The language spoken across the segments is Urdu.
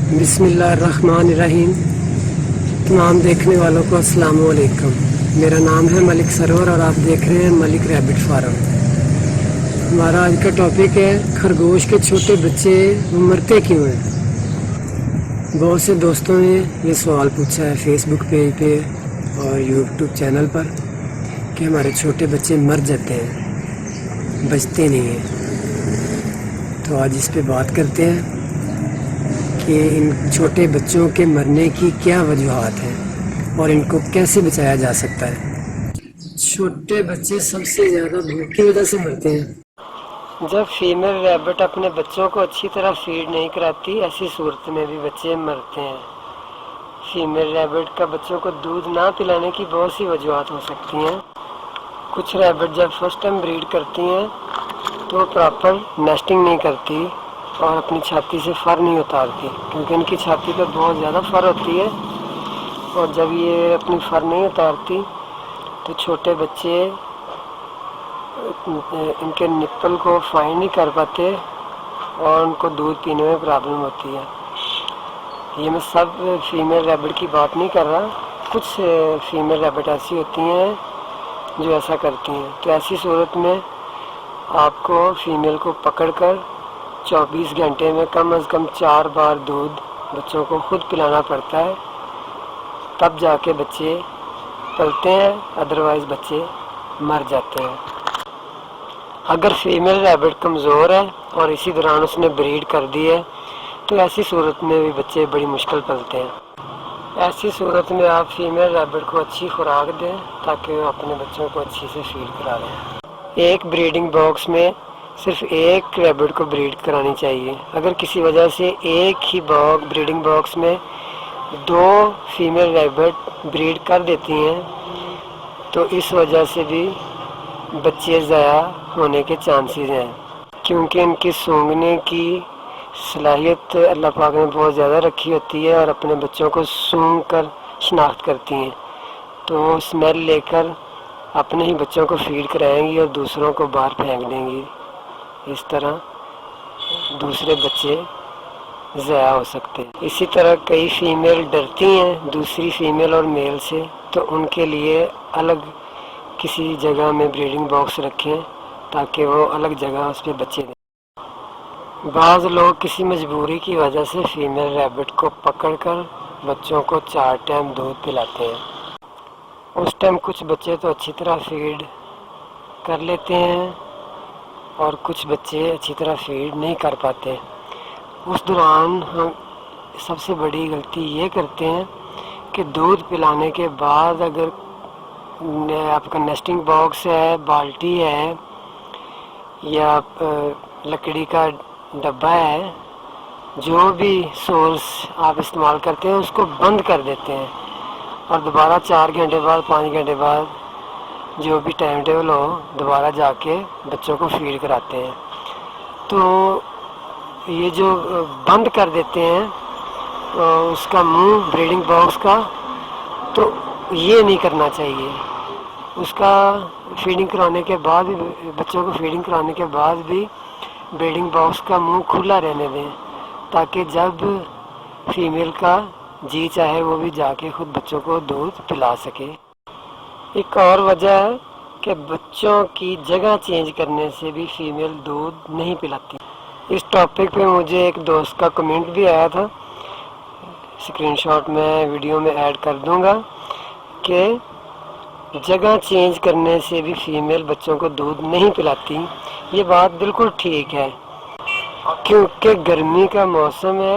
بسم اللہ الرحمن الرحیم۔ تمام دیکھنے والوں کو السلام علیکم۔ میرا نام ہے ملک سرور اور آپ دیکھ رہے ہیں ملک ریبٹ فارم۔ ہمارا آج کا ٹاپک ہے خرگوش کے چھوٹے بچے مرتے کیوں ہیں۔ بہت سے دوستوں نے یہ سوال پوچھا ہے فیس بک پیج پہ اور یوٹیوب چینل پر کہ ہمارے چھوٹے بچے مر جاتے ہیں، بچتے نہیں ہیں۔ تو آج اس پہ بات کرتے ہیں کہ ان چھوٹے بچوں کے مرنے کی کیا وجوہات ہیں اور ان کو کیسے بچایا جا سکتا ہے۔ چھوٹے بچے سب سے زیادہ بھوک کی وجہ سے مرتے ہیں۔ جب فیمیل ریبٹ اپنے بچوں کو اچھی طرح فیڈ نہیں کراتی، ایسی صورت میں بھی بچے مرتے ہیں۔ فیمیل ریبٹ کا بچوں کو دودھ نہ پلانے کی بہت سی وجوہات ہو سکتی ہیں۔ کچھ ریبٹ جب فرسٹ ٹائم بریڈ کرتی ہیں تو پراپر نیسٹنگ نہیں کرتی اور اپنی چھاتی سے فر نہیں اتارتی، کیونکہ ان کی چھاتی پہ بہت زیادہ فر ہوتی ہے، اور جب یہ اپنی فر نہیں اتارتی تو چھوٹے بچے ان کے نپل کو فائنڈ نہیں کر پاتے اور ان کو دودھ پینے میں پرابلم ہوتی ہے۔ یہ میں سب فیمیل ریبٹ کی بات نہیں کر رہا، کچھ فیمیل ریبٹ ایسی ہوتی ہیں جو ایسا کرتی ہیں۔ تو ایسی صورت میں آپ کو فیمیل کو پکڑ کر 24 گھنٹے میں کم از کم 4 بار دودھ بچوں کو خود پلانا پڑتا ہے، تب جا کے بچے پلتے ہیں، ادروائز بچے مر جاتے ہیں۔ اگر فیمیل ریبٹ کمزور ہے اور اسی دوران اس نے بریڈ کر دی ہے تو ایسی صورت میں بھی بچے بڑی مشکل پلتے ہیں۔ ایسی صورت میں آپ فیمیل ریبٹ کو اچھی خوراک دیں تاکہ وہ اپنے بچوں کو اچھی سے فیڈ کرا لیں۔ ایک بریڈنگ باکس میں صرف ایک ریبٹ کو بریڈ کرانی چاہیے۔ اگر کسی وجہ سے ایک ہی بریڈنگ باکس میں 2 فیمیل ریبٹ بریڈ کر دیتی ہیں تو اس وجہ سے بھی بچے ضائع ہونے کے چانسز ہیں، کیونکہ ان کی سونگھنے کی صلاحیت اللہ پاک نے بہت زیادہ رکھی ہوتی ہے اور اپنے بچوں کو سونگھ کر شناخت کرتی ہیں، تو وہ اسمیل لے کر اپنے ہی بچوں کو فیڈ کرائیں گی اور دوسروں کو باہر پھینک دیں گی۔ اس طرح دوسرے بچے ضائع ہو سکتے ہیں۔ اسی طرح کئی فیمیل ڈرتی ہیں دوسری فیمیل اور میل سے، تو ان کے لیے الگ کسی جگہ میں بریڈنگ باکس رکھیں تاکہ وہ الگ جگہ اس پہ بچے دیں۔ بعض لوگ کسی مجبوری کی وجہ سے فیمیل ریبٹ کو پکڑ کر بچوں کو 4 ٹائم دودھ پلاتے ہیں۔ اس ٹائم کچھ بچے تو اچھی طرح فیڈ کر لیتے ہیں اور کچھ بچے اچھی طرح فیڈ نہیں کر پاتے۔ اس دوران ہم سب سے بڑی غلطی یہ کرتے ہیں کہ دودھ پلانے کے بعد اگر آپ کا نیسٹنگ باکس ہے، بالٹی ہے یا لکڑی کا ڈبہ ہے، جو بھی سورس آپ استعمال کرتے ہیں اس کو بند کر دیتے ہیں اور دوبارہ 4 گھنٹے بعد 5 گھنٹے بعد جو بھی ٹائم ٹیبل ہو دوبارہ جا کے بچوں کو فیڈ کراتے ہیں۔ تو یہ جو بند کر دیتے ہیں اس کا منہ بریڈنگ باکس کا، تو یہ نہیں کرنا چاہیے۔ اس کا فیڈنگ کرانے کے بعد بچوں کو فیڈنگ کرانے کے بعد بھی بریڈنگ باکس کا منہ کھلا رہنے دیں تاکہ جب فیمیل کا جی چاہے وہ بھی جا کے خود بچوں کو دودھ پلا سکے۔ ایک اور وجہ ہے کہ بچوں کی جگہ چینج کرنے سے بھی فیمیل دودھ نہیں پلاتی۔ اس ٹاپک پہ مجھے ایک دوست کا کمنٹ بھی آیا تھا، اسکرین شاٹ میں ویڈیو میں ایڈ کر دوں گا، کہ جگہ چینج کرنے سے بھی فیمیل بچوں کو دودھ نہیں پلاتی۔ یہ بات بالکل ٹھیک ہے، کیونکہ گرمی کا موسم ہے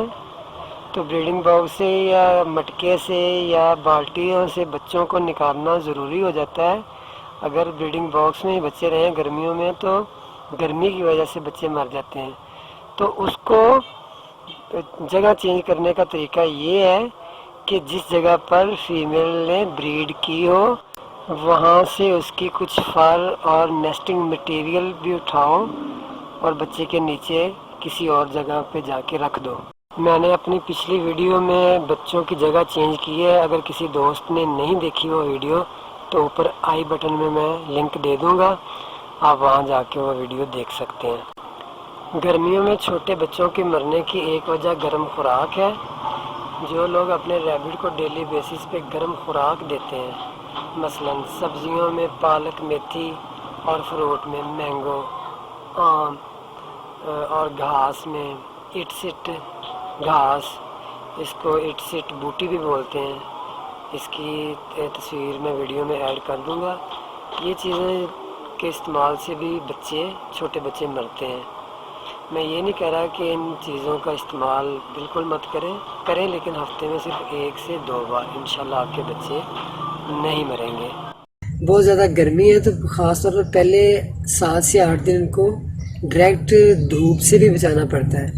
تو بریڈنگ باکس سے یا مٹکے سے یا بالٹیوں سے بچوں کو نکالنا ضروری ہو جاتا ہے۔ اگر بریڈنگ باکس میں ہی بچے رہیں گرمیوں میں تو گرمی کی وجہ سے بچے مر جاتے ہیں۔ تو اس کو جگہ چینج کرنے کا طریقہ یہ ہے کہ جس جگہ پر فیمیل نے بریڈ کی ہو وہاں سے اس کی کچھ فر اور نیسٹنگ مٹیریل بھی اٹھاؤ اور بچے کے نیچے کسی اور جگہ پہ جا کے رکھ دو۔ میں نے اپنی پچھلی ویڈیو میں بچوں کی جگہ چینج کی ہے، اگر کسی دوست نے نہیں دیکھی وہ ویڈیو تو اوپر آئی بٹن میں لنک دے دوں گا، آپ وہاں جا کے وہ ویڈیو دیکھ سکتے ہیں۔ گرمیوں میں چھوٹے بچوں کے مرنے کی ایک وجہ گرم خوراک ہے، جو لوگ اپنے ریبٹ کو ڈیلی بیسس پہ گرم خوراک دیتے ہیں، مثلا سبزیوں میں پالک، میتھی، اور فروٹ میں مینگو، آم، اور گھاس میں اٹ سٹ گھاس، اس کو اٹ سٹ بوٹی بھی بولتے ہیں، اس کی تصویر میں ویڈیو میں ایڈ کر دوں گا۔ یہ چیزیں کے استعمال سے بھی چھوٹے بچے مرتے ہیں۔ میں یہ نہیں کہہ رہا کہ ان چیزوں کا استعمال بالکل مت کریں، لیکن ہفتے میں صرف 1 سے 2 بار انشاءاللہ آپ کے بچے نہیں مریں گے۔ بہت زیادہ گرمی ہے تو خاص طور پر پہلے 7 سے 8 دن ان کو ڈائریکٹ دھوپ سے بھی بچانا پڑتا ہے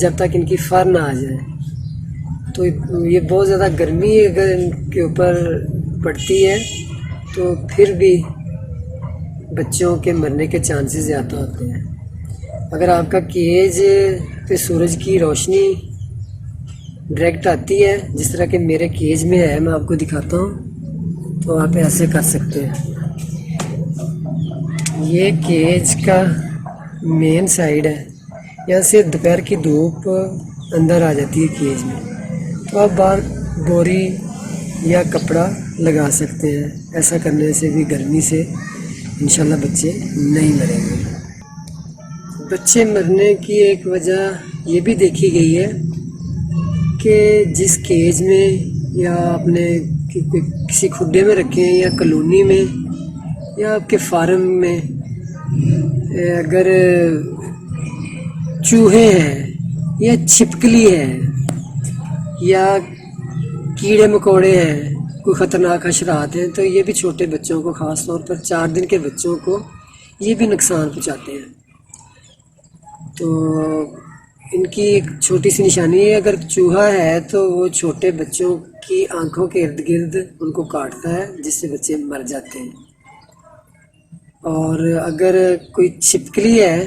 جب تک ان کی فر نہ آ جائے۔ تو یہ بہت زیادہ گرمی اگر ان کے اوپر پڑتی ہے تو پھر بھی بچوں کے مرنے کے چانسز زیادہ ہوتے ہیں۔ اگر آپ کا کیج پہ سورج کی روشنی ڈائریکٹ آتی ہے، جس طرح کہ میرے کیج میں ہے، میں آپ کو دکھاتا ہوں، تو آپ ایسے کر سکتے ہیں۔ یہ کیج کا مین سائڈ ہے، یہاں سے دوپہر کی دھوپ اندر آ جاتی ہے کیج میں، تو آپ باہر بوری یا کپڑا لگا سکتے ہیں۔ ایسا کرنے سے بھی گرمی سے انشاءاللہ بچے نہیں مریں گے۔ بچے مرنے کی ایک وجہ یہ بھی دیکھی گئی ہے کہ جس کیج میں یا اپنے کسی کھڈے میں رکھیں یا کالونی میں یا آپ کے فارم میں اگر چوہے ہیں یا چھپکلی ہے یا کیڑے مکوڑے ہیں، کوئی خطرناک حشرات ہیں، تو یہ بھی چھوٹے بچوں کو، خاص طور پر 4 دن کے بچوں کو یہ بھی نقصان پہنچاتے ہیں۔ تو ان کی ایک چھوٹی سی نشانی ہے، اگر چوہا ہے تو وہ چھوٹے بچوں کی آنکھوں کے ارد گرد ان کو کاٹتا ہے، جس سے بچے مر جاتے ہیں۔ اور اگر کوئی چھپکلی ہے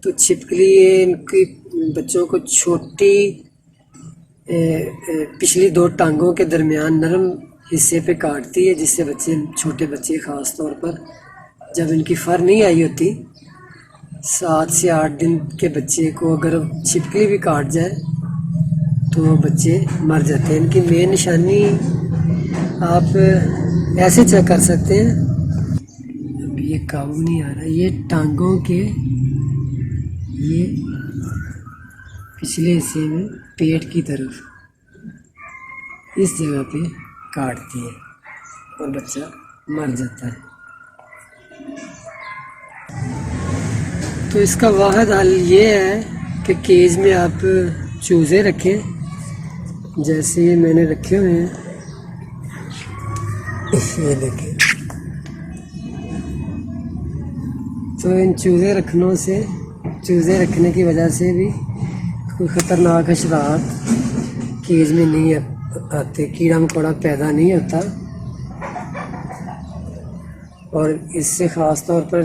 تو چھپکلی ان کی بچوں کو چھوٹی پچھلی 2 ٹانگوں کے درمیان نرم حصے پہ کاٹتی ہے، جس سے چھوٹے بچے خاص طور پر جب ان کی فر نہیں آئی ہوتی، 7 سے 8 دن کے بچے کو اگر چھپکلی بھی کاٹ جائے تو بچے مر جاتے ہیں۔ ان کی مین نشانی آپ ایسے چیک کر سکتے ہیں، اب یہ قابو نہیں آ رہا، یہ ٹانگوں کے یہ پچھلے حصے میں پیٹ کی طرف اس جگہ پہ کاٹتی ہے اور بچہ مر جاتا ہے۔ تو اس کا واحد حل یہ ہے کہ کیج میں آپ چوزے رکھیں، جیسے یہ میں نے رکھے ہوئے ہیں، یہ دیکھیں۔ تو ان چوزے رکھنے کی وجہ سے بھی کوئی خطرناک حشرات کیج میں نہیں آتے، کیڑا مکوڑا پیدا نہیں ہوتا، اور اس سے خاص طور پر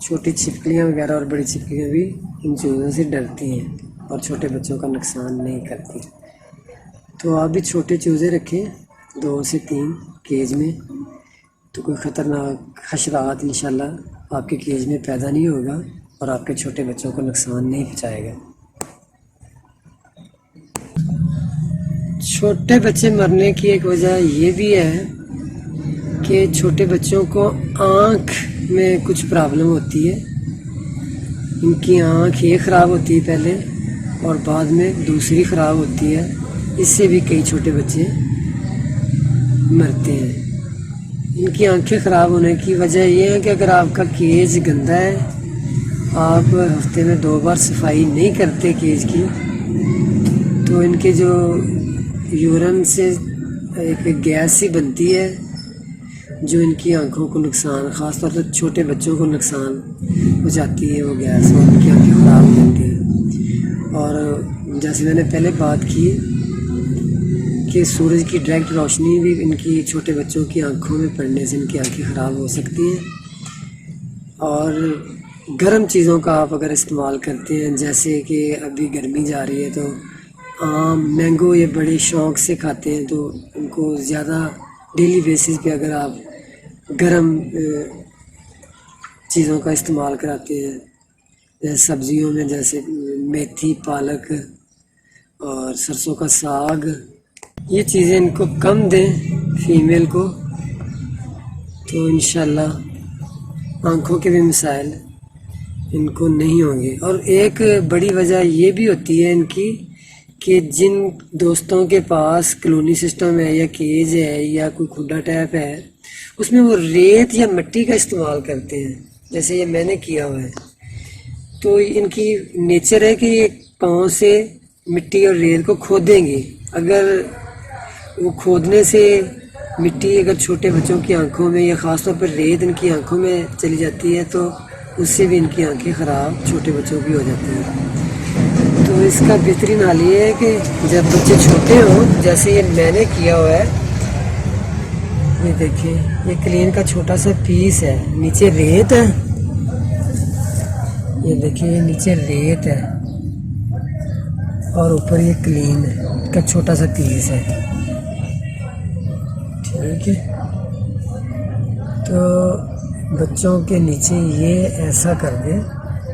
چھوٹی چھپکلیاں وغیرہ اور بڑی چھپکلیاں بھی ان چوزوں سے ڈرتی ہیں اور چھوٹے بچوں کا نقصان نہیں کرتی۔ تو آپ بھی چھوٹے چوزے رکھیں، 2 سے 3 کیج میں، تو کوئی خطرناک حشرات انشاءاللہ آپ کے کیج میں پیدا نہیں ہوگا اور آپ کے چھوٹے بچوں کو نقصان نہیں پہنچائے گا۔ چھوٹے بچے مرنے کی ایک وجہ یہ بھی ہے کہ چھوٹے بچوں کو آنکھ میں کچھ پرابلم ہوتی ہے، ان کی آنکھ یہ خراب ہوتی ہے پہلے اور بعد میں دوسری خراب ہوتی ہے، اس سے بھی کئی چھوٹے بچے مرتے ہیں۔ ان کی آنکھیں خراب ہونے کی وجہ یہ ہے کہ اگر آپ کا کیج گندا ہے، آپ ہفتے میں 2 بار صفائی نہیں کرتے کیج کی، تو ان کے جو یورن سے ایک گیس سی بنتی ہے جو ان کی آنکھوں کو نقصان، خاص طور پر چھوٹے بچوں کو نقصان پہنچاتی ہے، وہ گیس، اور ان کی آنکھیں خراب ہو جاتی ہیں۔ اور جیسے میں نے پہلے بات کی کہ سورج کی ڈائریکٹ روشنی بھی ان کی چھوٹے بچوں کی آنکھوں میں پڑنے سے ان کی آنکھیں خراب ہو سکتی ہیں۔ اور گرم چیزوں کا آپ اگر استعمال کرتے ہیں، جیسے کہ ابھی گرمی جا رہی ہے تو آم، مینگو یہ بڑے شوق سے کھاتے ہیں، تو ان کو زیادہ ڈیلی بیسس پہ اگر آپ گرم چیزوں کا استعمال کراتے ہیں، جیسے سبزیوں میں جیسے میتھی، پالک اور سرسوں کا ساگ یہ چیزیں ان کو کم دیں فیمیل کو، تو انشاءاللہ آنکھوں کے بھی مسائل ان کو نہیں ہوں گے۔ اور ایک بڑی وجہ یہ بھی ہوتی ہے ان کی کہ جن دوستوں کے پاس کلونی سسٹم ہے یا کیج ہے یا کوئی کھڈا ٹیپ ہے، اس میں وہ ریت یا مٹی کا استعمال کرتے ہیں، جیسے یہ میں نے کیا ہوا ہے۔ تو ان کی نیچر ہے کہ یہ پاؤں سے مٹی اور ریت کو کھودیں گے۔ اگر وہ کھودنے سے مٹی اگر چھوٹے بچوں کی آنکھوں میں یا خاص طور پر ریت ان کی آنکھوں میں چلی جاتی ہے تو اس سے بھی ان کی آنکھیں خراب چھوٹے بچوں کی ہو جاتی ہیں۔ تو اس کا بہترین حال یہ ہے کہ جب بچے چھوٹے ہوں، جیسے یہ میں نے کیا ہوا ہے، یہ دیکھیں یہ کلین کا چھوٹا سا پیس ہے، نیچے ریت ہے، یہ دیکھیں یہ نیچے ریت ہے اور اوپر یہ کلین ہے کا چھوٹا سا پیس ہے، ٹھیک ہے۔ تو بچوں کے نیچے یہ ایسا کر دیں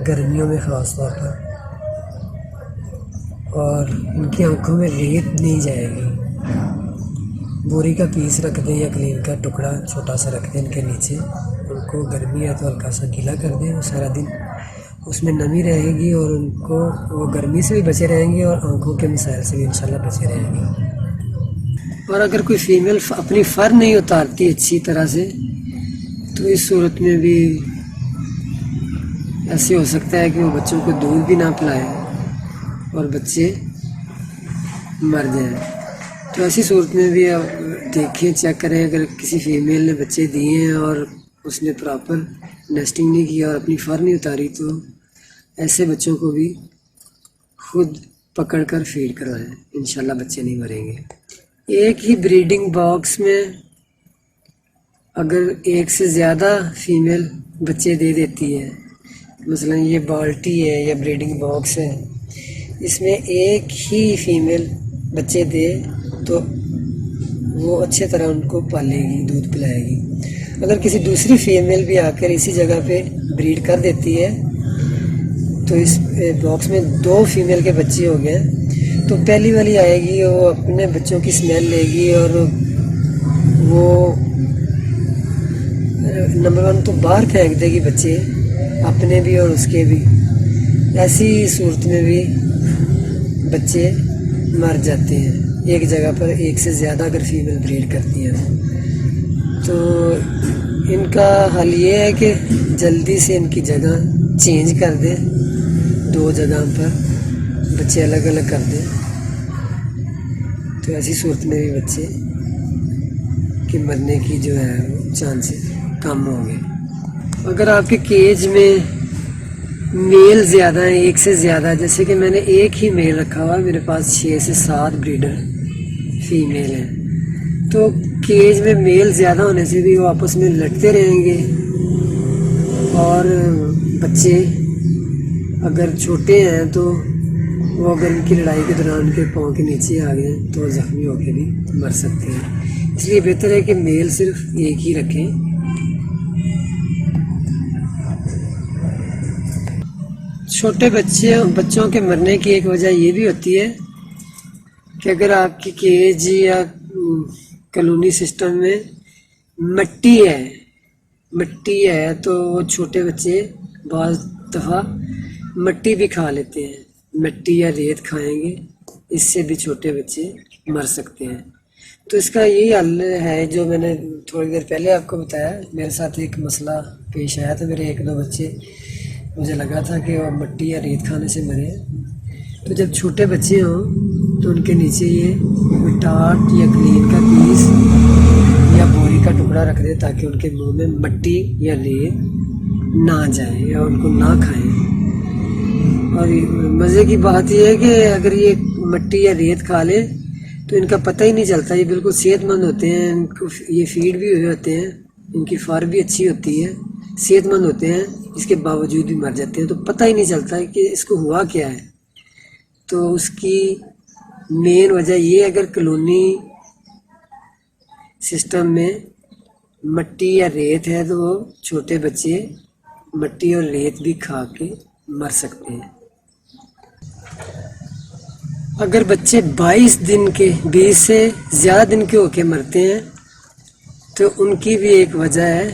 گرمیوں میں خاص طور پر، اور ان کی آنکھوں میں ریت نہیں جائے گی۔ بوری کا پیس رکھ دیں یا کلین کا ٹکڑا چھوٹا سا رکھ دیں ان کے نیچے، ان کو گرمی ہے تو ہلکا سا گیلا کر دیں، وہ سارا دن اس میں نمی رہے گی اور ان کو وہ گرمی سے بھی بچے رہیں گے اور آنکھوں کے مسائل سے بھی انشاءاللہ بچے رہیں گے۔ اور اگر کوئی فیمیل اپنی فر نہیں اتارتی اچھی طرح سے تو اس صورت میں بھی ایسے ہو سکتا ہے کہ وہ بچوں کو دودھ بھی نہ پلائے اور بچے مر جائیں۔ تو ایسی صورت میں بھی آپ دیکھیں، چیک کریں، اگر کسی فیمیل نے بچے دیے ہیں اور اس نے پراپر نیسٹنگ نہیں کیا اور اپنی فر نہیں اتاری تو ایسے بچوں کو بھی خود پکڑ کر فیڈ کروائیں، انشاءاللہ بچے نہیں مریں گے۔ ایک ہی بریڈنگ باکس میں اگر ایک سے زیادہ فیمیل بچے دے دیتی ہے، مثلا یہ بالٹی ہے یا بریڈنگ باکس ہے، اس میں ایک ہی فیمیل بچے دے تو وہ اچھے طرح ان کو پالے گی، دودھ پلائے گی۔ اگر کسی دوسری فیمیل بھی آ کر اسی جگہ پہ بریڈ کر دیتی ہے تو اس باکس میں 2 فیمیل کے بچے ہو گئے، تو پہلی والی آئے گی، وہ اپنے بچوں کی سمیل لے گی اور وہ نمبر 1 تو باہر پھینک دے گی بچے اپنے بھی اور اس کے بھی۔ ایسی صورت میں بھی بچے مر جاتے ہیں ایک جگہ پر ایک سے زیادہ اگر فیمیل بریڈ کرتی ہیں۔ تو ان کا حل یہ ہے کہ جلدی سے ان کی جگہ چینج کر دیں، 2 جگہ پر بچے الگ الگ کر دیں، تو ایسی صورت میں بھی بچے کے مرنے کی جو ہے چانسز کم ہوں گے۔ اگر آپ کے کیج میں میل زیادہ ہیں، ایک سے زیادہ، جیسے کہ میں نے ایک ہی میل رکھا ہوا، میرے پاس 6 سے 7 بریڈر فیمیل ہیں، تو کیج میں میل زیادہ ہونے سے بھی وہ آپس میں لڑتے رہیں گے، اور بچے اگر چھوٹے ہیں تو وہ اگر ان کی لڑائی کے دوران ان کے پاؤں کے نیچے آ گئے تو زخمی ہو کے بھی مر سکتے ہیں۔ اس لیے بہتر ہے کہ میل صرف ایک ہی رکھیں۔ چھوٹے بچوں کے مرنے کی ایک وجہ یہ بھی ہوتی ہے کہ اگر آپ کی کیج یا کلونی سسٹم میں مٹی ہے تو وہ چھوٹے بچے بعض دفعہ مٹی بھی کھا لیتے ہیں، مٹی یا ریت کھائیں گے، اس سے بھی چھوٹے بچے مر سکتے ہیں۔ تو اس کا یہی حل ہے جو میں نے تھوڑی دیر پہلے آپ کو بتایا۔ میرے ساتھ ایک مسئلہ پیش آیا تھا، میرے 1-2 بچے مجھے لگا تھا کہ وہ مٹی یا ریت کھانے سے مرے۔ تو جب چھوٹے بچے ہوں تو ان کے نیچے یہ ٹاٹ یا کلین کا پیس یا بوری کا ٹکڑا رکھ دیں تاکہ ان کے منہ میں مٹی یا ریت نہ جائے یا ان کو نہ کھائیں۔ اور مزے کی بات یہ ہے کہ اگر یہ مٹی یا ریت کھا لے تو ان کا پتہ ہی نہیں چلتا، یہ بالکل صحت مند ہوتے ہیں، ان کو یہ فیڈ بھی ہوئے ہوتے ہیں، ان کی فر بھی اچھی ہوتی ہے، صحت مند ہوتے ہیں، اس کے باوجود بھی مر جاتے ہیں، تو پتہ ہی نہیں چلتا کہ اس کو ہوا کیا ہے۔ تو اس کی مین وجہ یہ اگر کلونی سسٹم میں مٹی یا ریت ہے تو وہ چھوٹے بچے مٹی اور ریت بھی کھا کے مر سکتے ہیں۔ اگر بچے 22 دن کے 20 سے زیادہ دن کے ہو کے مرتے ہیں تو ان کی بھی ایک وجہ ہے.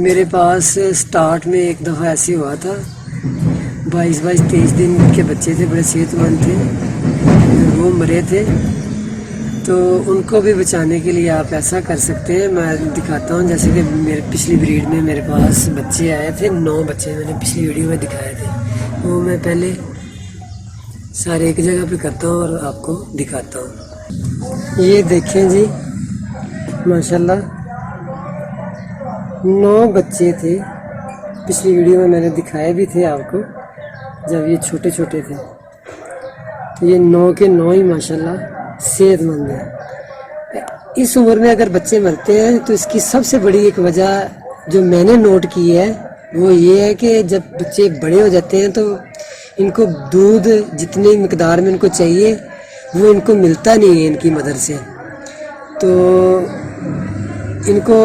میرے پاس سٹارٹ میں ایک دفعہ ایسے ہوا تھا، 22-23 دن کے بچے تھے، بڑے صحت مند تھے، وہ مرے تھے. تو ان کو بھی بچانے کے لیے آپ ایسا کر سکتے ہیں. میں دکھاتا ہوں، جیسے کہ میرے پچھلی بریڈ میں میرے پاس بچے آئے تھے، 9 بچے میں نے پچھلی ویڈیو میں دکھائے تھے. وہ میں پہلے سارے ایک جگہ پہ کرتا ہوں اور آپ کو دکھاتا ہوں. یہ دیکھیں جی، ماشاءاللہ 9 بچے تھے. پچھلی ویڈیو میں نے دکھائے بھی تھے آپ کو جب یہ چھوٹے چھوٹے تھے. تو یہ 9 کے 9 ہی ماشاءاللہ صحت مند ہیں. اس عمر میں اگر بچے مرتے ہیں تو اس کی سب سے بڑی ایک وجہ جو میں نے نوٹ کی ہے وہ یہ ہے کہ جب بچے بڑے ہو جاتے ہیں تو ان کو دودھ جتنی مقدار میں ان کو چاہیے وہ ان کو ملتا نہیں ہے ان کی مدر سے. تو ان کو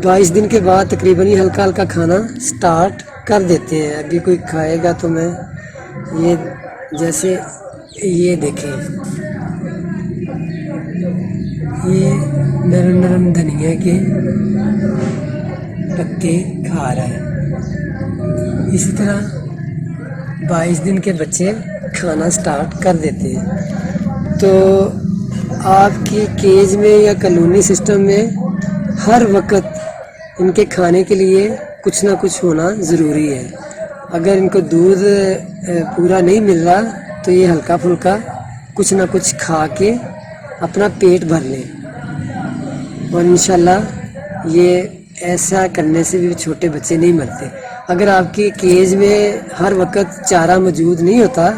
22 دن کے بعد تقریباً ہی ہلکا ہلکا کھانا سٹارٹ کر دیتے ہیں. ابھی کوئی کھائے گا تو میں یہ جیسے یہ دیکھیں، یہ نرم نرم دھنیا کے پتے کھا رہا ہے. اسی طرح 22 دن کے بچے کھانا سٹارٹ کر دیتے ہیں. تو آپ کی کیج میں یا کالونی سسٹم میں ہر وقت ان کے کھانے کے لیے کچھ نہ کچھ ہونا ضروری ہے. اگر ان کو دودھ پورا نہیں مل رہا تو یہ ہلکا پھلکا کچھ نہ کچھ کھا کے اپنا پیٹ بھر لیں، اور انشاءاللہ یہ ایسا کرنے سے بھی چھوٹے بچے نہیں مرتے. اگر آپ کی کیج میں ہر وقت چارہ موجود نہیں ہوتا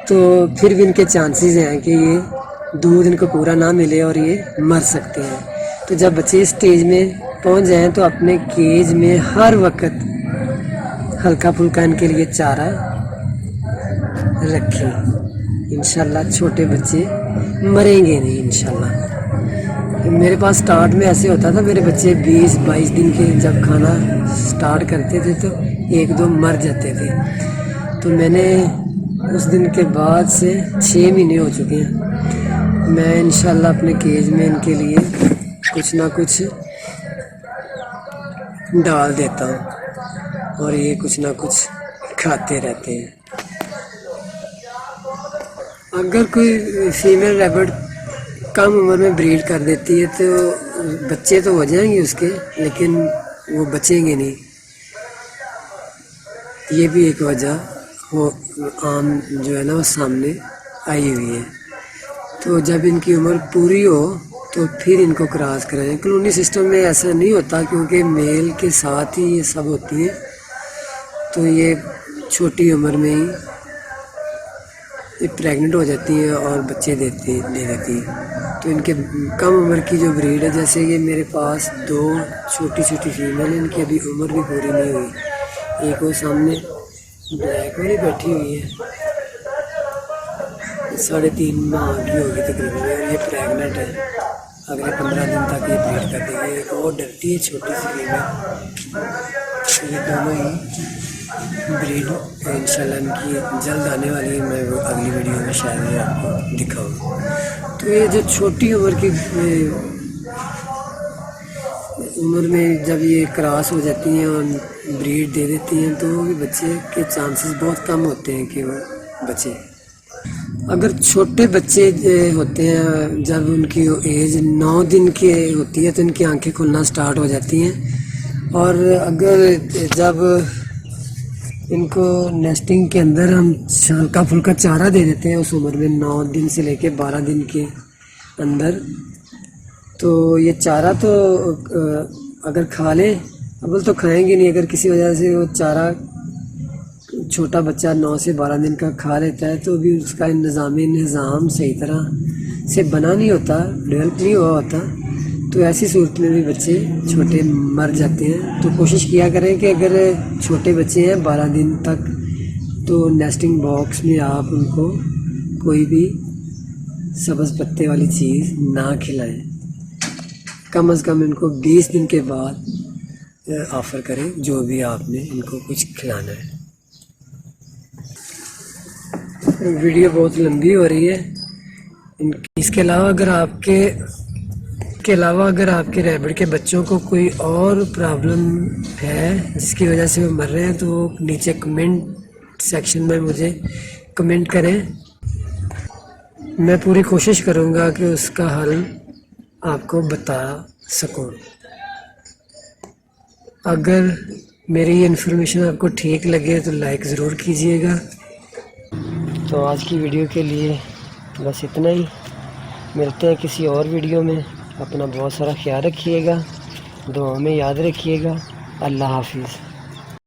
تو پھر بھی ان کے چانسز ہیں کہ یہ دودھ ان کو پورا نہ ملے اور یہ مر سکتے ہیں. تو جب بچے اس اسٹیج میں پہنچ جائیں تو اپنے کیج میں ہر وقت ہلکا پھلکا ان کے لیے چارہ رکھیں. انشاءاللہ چھوٹے بچے مریں گے نہیں انشاءاللہ. میرے پاس سٹارٹ میں ایسے ہوتا تھا، میرے بچے 20-22 دن کے جب کھانا سٹارٹ کرتے تھے تو 1-2 مر جاتے تھے. تو میں نے اس دن کے بعد سے 6 مہینے ہو چکے ہیں، میں انشاءاللہ اپنے کیج میں ان کے لیے کچھ نہ کچھ ڈال دیتا ہوں اور یہ کچھ نہ کچھ کھاتے رہتے ہیں. اگر کوئی فیمیل ریبٹ کم عمر میں بریڈ کر دیتی ہے تو بچے تو ہو جائیں گے اس کے، لیکن وہ بچیں گے نہیں. یہ بھی ایک وجہ عام جو ہے نا وہ سامنے آئی ہوئی ہے. تو جب ان کی عمر پوری ہو تو پھر ان کو کراس کرائیں. کالونی سسٹم میں ایسا نہیں ہوتا کیونکہ میل کے ساتھ ہی یہ سب ہوتی ہیں، تو یہ چھوٹی عمر میں ہی یہ پریگننٹ ہو جاتی ہیں اور بچے دے دیتی ہیں. تو ان کے کم عمر کی جو بریڈ ہے، جیسے کہ میرے پاس 2 چھوٹی چھوٹی فیمیل ہیں، ان کی ابھی عمر بھی پوری نہیں ہوئی. ایک وہ سامنے بلیک والی بیٹھی ہوئی ہے، 3.5 ماہ کی ہوگی تقریباً، اور یہ پریگننٹ ہے. اگلے 15 دن تک یہ بریڈ کر دے گی. ایک وہ ڈرتی ہے چھوٹی سی فیمیل. یہ دونوں ہی بریڈ انشاءاللہ ان کی جلد آنے والی ہے. میں وہ اگلی ویڈیو میں شاید یہ آپ کو دکھاؤں. تو یہ جو چھوٹی عمر کی عمر میں جب یہ کراس ہو جاتی ہیں اور بریڈ دے دیتی ہیں تو وہ بچے کے چانسز بہت کم ہوتے ہیں کہ وہ بچے. اگر چھوٹے بچے ہوتے ہیں، جب ان کی ایج 9 دن کے ہوتی ہے تو ان کی آنکھیں کھلنا سٹارٹ ہو جاتی ہیں. اور اگر جب ان کو نیسٹنگ کے اندر ہم ہلکا پھلکا چارہ دے دیتے ہیں اس عمر میں 9 دن سے لے کے 12 دن کے اندر، تو یہ چارہ تو اگر کھا لیں، اول تو کھائیں گے نہیں. اگر کسی وجہ سے وہ چارہ چھوٹا بچہ 9 سے 12 دن کا کھا لیتا ہے تو بھی اس کا نظام صحیح طرح سے بنا نہیں ہوتا، ڈیولپ نہیں ہوا ہوتا. تو ایسی صورت میں بھی بچے چھوٹے مر جاتے ہیں. تو کوشش کیا کریں کہ اگر چھوٹے بچے ہیں 12 دن تک تو نیسٹنگ باکس میں آپ ان کو کوئی بھی سبز پتے والی چیز نہ کھلائیں. کم از کم ان کو 20 دن کے بعد آفر کریں جو بھی آپ نے ان کو کچھ کھلانا ہے. ویڈیو بہت لمبی ہو رہی ہے. اس کے علاوہ اگر آپ کے ریبٹ کے بچوں کو کوئی اور پرابلم ہے جس کی وجہ سے وہ مر رہے ہیں تو وہ نیچے کمنٹ سیکشن میں مجھے کمنٹ کریں. میں پوری کوشش کروں گا کہ اس کا حل آپ کو بتا سکوں. اگر میری یہ انفارمیشن آپ کو ٹھیک لگے تو لائک ضرور کیجیے گا. تو آج کی ویڈیو کے لیے بس اتنا ہی. ملتے ہیں کسی اور ویڈیو میں. اپنا بہت سارا خیال رکھیے گا, دعاؤں میں یاد رکھیے گا. اللہ حافظ.